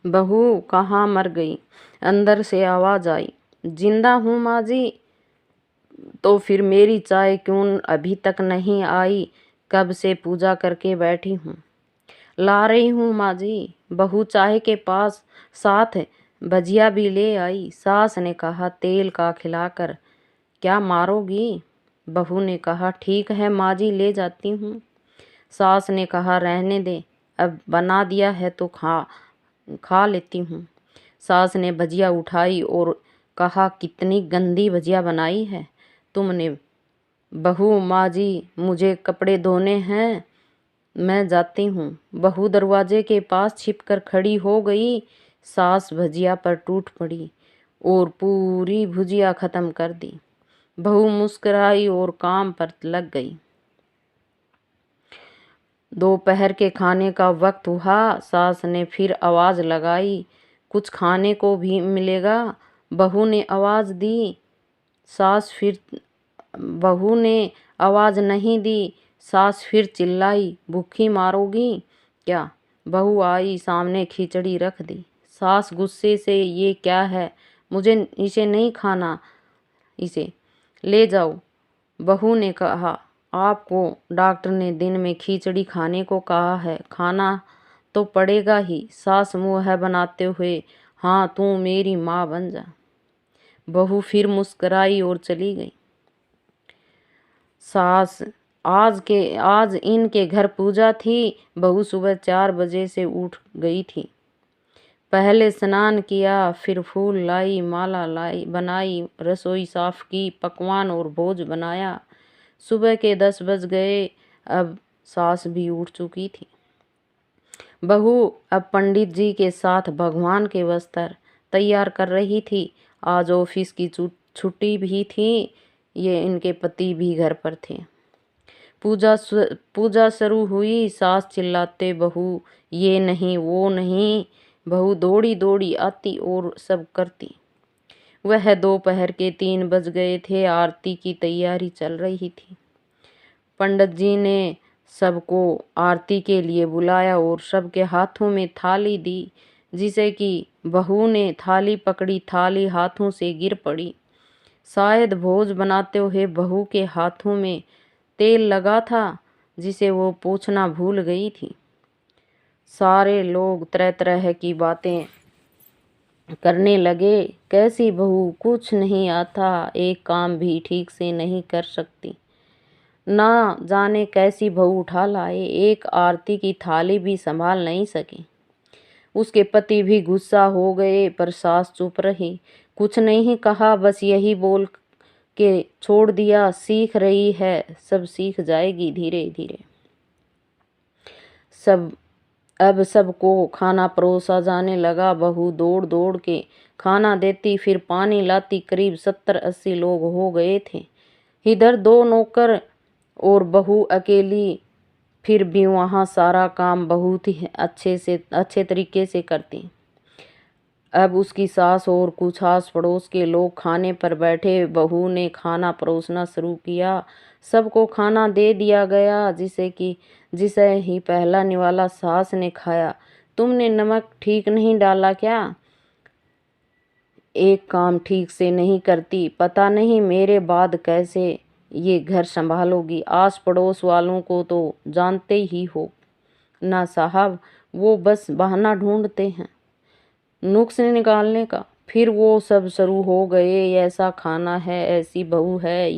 बहू कहाँ मर गई? अंदर से आवाज आई। जिंदा हूँ माँ जी। तो फिर मेरी चाय क्यों अभी तक नहीं आई? कब से पूजा करके बैठी हूँ। ला रही हूँ माँ जी। बहू चाय के पास साथ भजिया भी ले आई। सास ने कहा तेल का खिलाकर क्या मारोगी? बहू ने कहा ठीक है माँ जी, ले जाती हूँ। सास ने कहा रहने दे, अब बना दिया है तो खा लेती हूँ। सास ने भजिया उठाई और कहा कितनी गंदी भजिया बनाई है तुमने। बहू माँ जी मुझे कपड़े धोने हैं, मैं जाती हूँ। बहू दरवाजे के पास छिपकर खड़ी हो गई। सास भजिया पर टूट पड़ी और पूरी भुजिया खत्म कर दी। बहू मुस्कुराई और काम पर लग गई। दोपहर के खाने का वक्त हुआ। सास ने फिर आवाज लगाई, कुछ खाने को भी मिलेगा? बहू ने आवाज दी। बहू ने आवाज नहीं दी। सास फिर चिल्लाई, भूखी मारोगी क्या? बहू आई, सामने खिचड़ी रख दी। सास गुस्से से ये क्या है, मुझे इसे नहीं खाना, इसे ले जाओ। बहू ने कहा आपको डॉक्टर ने दिन में खिचड़ी खाने को कहा है, खाना तो पड़ेगा ही। सास मुँह बनाते हुए हाँ तू मेरी माँ बन जा। बहू फिर मुस्कुराई और चली गई। सास आज इनके घर पूजा थी। बहू सुबह 4 बजे से उठ गई थी। पहले स्नान किया, फिर फूल लाई, माला लाई, बनाई, रसोई साफ की, पकवान और भोज बनाया। सुबह के 10 बज गए। अब सास भी उठ चुकी थी। बहू अब पंडित जी के साथ भगवान के वस्त्र तैयार कर रही थी। आज ऑफिस की छुट्टी भी थी। ये इनके पति भी घर पर थे। पूजा शुरू हुई। सास चिल्लाते बहू ये नहीं वो नहीं। बहू दौड़ी दौड़ी आती और सब करती। वह दोपहर के 3 बज गए थे। आरती की तैयारी चल रही थी। पंडित जी ने सबको आरती के लिए बुलाया और सबके हाथों में थाली दी। जिसे कि बहू ने थाली पकड़ी, थाली हाथों से गिर पड़ी। शायद भोज बनाते हुए बहू के हाथों में तेल लगा था, जिसे वो पूछना भूल गई थी। सारे लोग तरह तरह की बातें करने लगे। कैसी बहू, कुछ नहीं आता, एक काम भी ठीक से नहीं कर सकती, ना जाने कैसी बहू उठा लाए, एक आरती की थाली भी संभाल नहीं सकी। उसके पति भी गुस्सा हो गए, पर सास चुप रही, कुछ नहीं कहा, बस यही बोल के छोड़ दिया, सीख रही है, सब सीख जाएगी धीरे धीरे। अब सबको खाना परोसा जाने लगा। बहू दौड़ दौड़ के खाना देती, फिर पानी लाती। करीब 70-80 लोग हो गए थे। इधर 2 नौकर और बहू अकेली। फिर भी वहाँ सारा काम बहुत ही अच्छे तरीके से करती। अब उसकी सास और कुछ आस पड़ोस के लोग खाने पर बैठे। बहू ने खाना परोसना शुरू किया। सबको खाना दे दिया गया। जिसे ही पहला निवाला सास ने खाया। तुमने नमक ठीक नहीं डाला क्या? एक काम ठीक से नहीं करती, पता नहीं मेरे बाद कैसे ये घर संभालोगी। आस पड़ोस वालों को तो जानते ही हो ना साहब, वो बस बहाना ढूंढते हैं नुक्स निकालने का। फिर वो सब शुरू हो गए, ऐसा खाना है, ऐसी बहू है,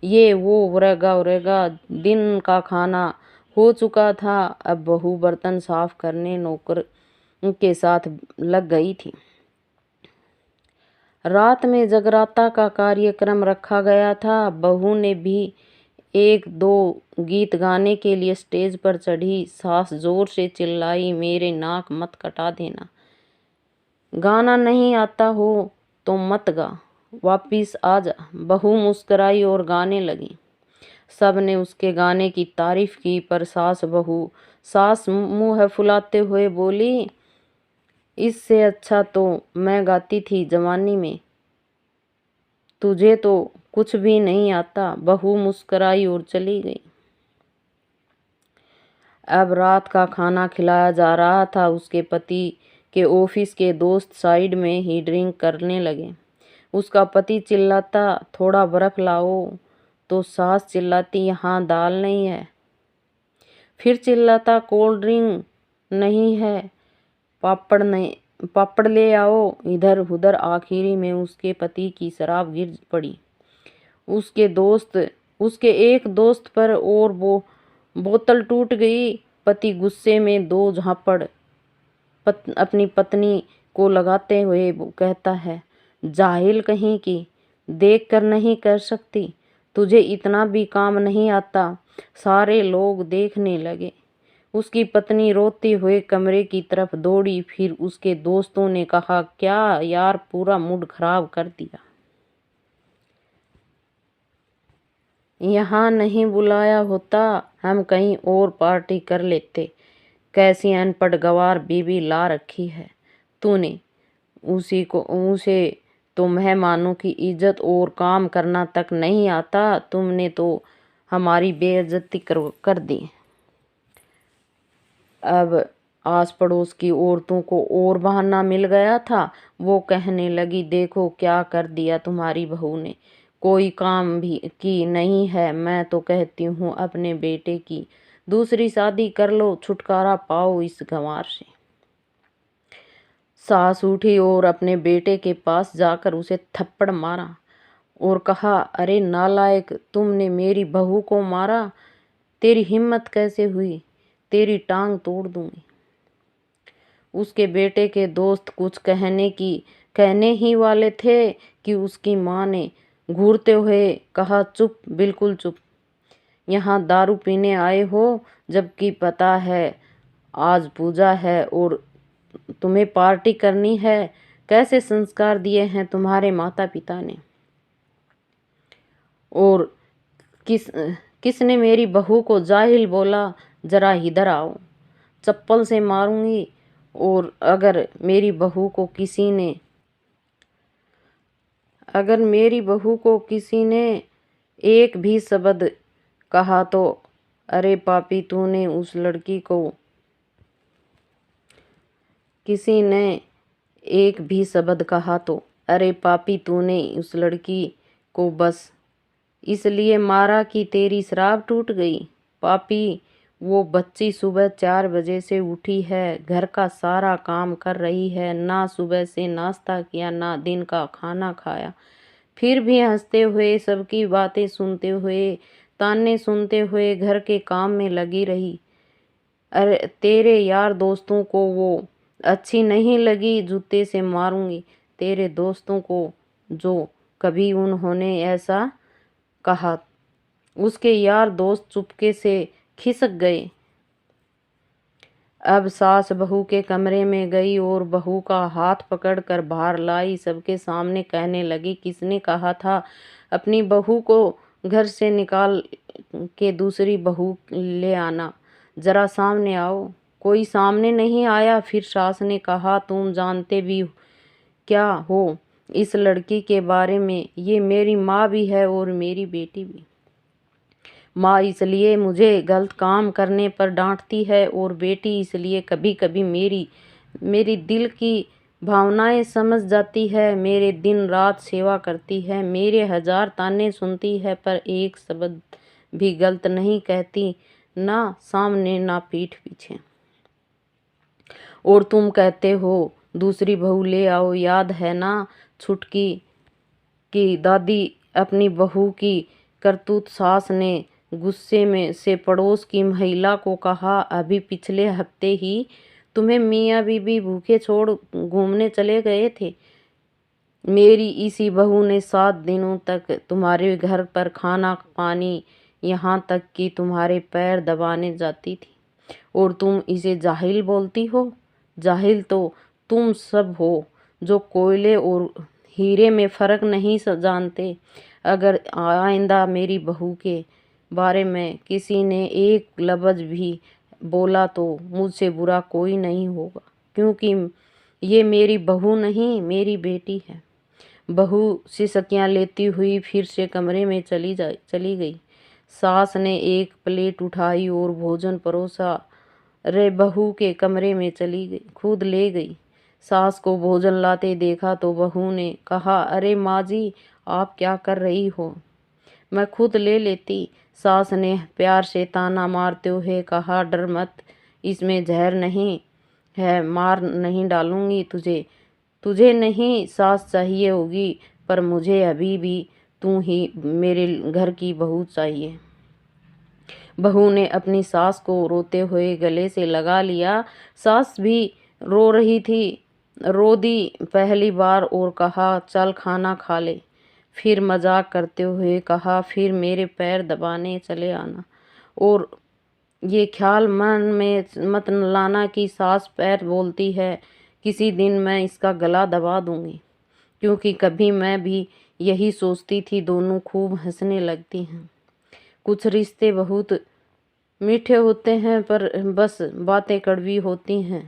ये वो उरेगा। दिन का खाना हो चुका था। अब बहू बर्तन साफ करने नौकर के साथ लग गई थी। रात में जगराता का कार्यक्रम रखा गया था। बहू ने भी 1-2 गीत गाने के लिए स्टेज पर चढ़ी। सास जोर से चिल्लाई, मेरे नाक मत कटा देना, गाना नहीं आता हो तो मत गा, वापिस आ जा। बहू मुस्कुराई और गाने लगी। सब ने उसके गाने की तारीफ की, पर सास मुंह फुलाते हुए बोली, इससे अच्छा तो मैं गाती थी जवानी में, तुझे तो कुछ भी नहीं आता। बहू मुस्कुराई और चली गई। अब रात का खाना खिलाया जा रहा था। उसके पति कि ऑफिस के दोस्त साइड में ही ड्रिंक करने लगे। उसका पति चिल्लाता, थोड़ा बर्फ लाओ, तो सास चिल्लाती, यहाँ दाल नहीं है। फिर चिल्लाता, कोल्ड ड्रिंक नहीं है, पापड़ ले आओ। इधर उधर आखिरी में उसके पति की शराब गिर पड़ी। उसके एक दोस्त पर और वो बोतल टूट गई। पति गुस्से में दो झापड़ अपनी पत्नी को लगाते हुए कहता है, जाहिल कहीं की, देख कर नहीं कर सकती, तुझे इतना भी काम नहीं आता। सारे लोग देखने लगे। उसकी पत्नी रोते हुए कमरे की तरफ दौड़ी। फिर उसके दोस्तों ने कहा, क्या यार, पूरा मूड खराब कर दिया। यहाँ नहीं बुलाया होता, हम कहीं और पार्टी कर लेते। कैसी अनपढ़ गवार बीवी ला रखी है तूने। उसे तो मेहमानों की इज्जत और काम करना तक नहीं आता। तुमने तो हमारी बेइज्जती कर दी। अब आस पड़ोस की औरतों को और बहाना मिल गया था। वो कहने लगी, देखो क्या कर दिया तुम्हारी बहू ने, कोई काम भी की नहीं है। मैं तो कहती हूँ अपने बेटे की दूसरी शादी कर लो, छुटकारा पाओ इस गंवार से। सास उठी और अपने बेटे के पास जाकर उसे थप्पड़ मारा और कहा, अरे नालायक, तुमने मेरी बहू को मारा, तेरी हिम्मत कैसे हुई, तेरी टांग तोड़ दूंगी। उसके बेटे के दोस्त कुछ कहने ही वाले थे कि उसकी माँ ने घूरते हुए कहा, चुप, बिल्कुल चुप। यहाँ दारू पीने आए हो, जबकि पता है आज पूजा है और तुम्हें पार्टी करनी है। कैसे संस्कार दिए हैं तुम्हारे माता पिता ने। और किसने मेरी बहू को जाहिल बोला, जरा इधर आओ, चप्पल से मारूंगी। और अगर मेरी बहू को किसी ने एक भी शब्द कहा तो, अरे पापी, तूने उस लड़की को किसी ने एक भी शब्द कहा तो, अरे पापी, तूने उस लड़की को बस इसलिए मारा कि तेरी शराब टूट गई। पापी, वो बच्ची सुबह 4 बजे से उठी है, घर का सारा काम कर रही है, ना सुबह से नाश्ता किया, ना दिन का खाना खाया, फिर भी हंसते हुए, सबकी बातें सुनते हुए, ताने सुनते हुए घर के काम में लगी रही। अरे तेरे यार दोस्तों को वो अच्छी नहीं लगी, जूते से मारूंगी तेरे दोस्तों को जो कभी उन्होंने ऐसा कहा। उसके यार दोस्त चुपके से खिसक गए। अब सास बहू के कमरे में गई और बहू का हाथ पकड़कर बाहर लाई। सबके सामने कहने लगी, किसने कहा था अपनी बहू को घर से निकाल के दूसरी बहू ले आना, जरा सामने आओ। कोई सामने नहीं आया। फिर सास ने कहा, तुम जानते भी क्या हो इस लड़की के बारे में, ये मेरी माँ भी है और मेरी बेटी भी। माँ इसलिए मुझे गलत काम करने पर डांटती है और बेटी इसलिए कभी कभी मेरी दिल की भावनाएं समझ जाती है, मेरे दिन रात सेवा करती है, मेरे 1000 ताने सुनती है, पर एक शब्द भी गलत नहीं कहती, ना सामने ना पीठ पीछे। और तुम कहते हो दूसरी बहू ले आओ, याद है ना छुटकी की दादी अपनी बहू की करतूत। सास ने गुस्से में से पड़ोस की महिला को कहा, अभी पिछले हफ्ते ही तुम्हें मियाँ बीबी भूखे छोड़ घूमने चले गए थे। मेरी इसी बहू ने 7 दिनों तक तुम्हारे घर पर खाना पानी, यहाँ तक कि तुम्हारे पैर दबाने जाती थी, और तुम इसे जाहिल बोलती हो। जाहिल तो तुम सब हो जो कोयले और हीरे में फ़र्क नहीं जानते। अगर आइंदा मेरी बहू के बारे में किसी ने एक लफ्ज़ भी बोला तो मुझसे बुरा कोई नहीं होगा, क्योंकि ये मेरी बहू नहीं, मेरी बेटी है। बहू सिसकियाँ लेती हुई फिर से कमरे में चली गई। सास ने एक प्लेट उठाई और भोजन परोसा रे बहू के कमरे में चली गई, खुद ले गई। सास को भोजन लाते देखा तो बहू ने कहा, अरे माँ जी, आप क्या कर रही हो, मैं खुद ले लेती। सास ने प्यार से ताना मारते हुए कहा, डर मत, इसमें जहर नहीं है, मार नहीं डालूंगी तुझे। तुझे नहीं सास चाहिए होगी, पर मुझे अभी भी तू ही मेरे घर की बहू चाहिए। बहू ने अपनी सास को रोते हुए गले से लगा लिया। सास भी रो रही थी, रो दी पहली बार और कहा, चल खाना खा ले। फिर मजाक करते हुए कहा, फिर मेरे पैर दबाने चले आना, और ये ख्याल मन में मत लाना कि सास पैर बोलती है, किसी दिन मैं इसका गला दबा दूंगी। क्योंकि कभी मैं भी यही सोचती थी। दोनों खूब हंसने लगती हैं। कुछ रिश्ते बहुत मीठे होते हैं, पर बस बातें कड़वी होती हैं।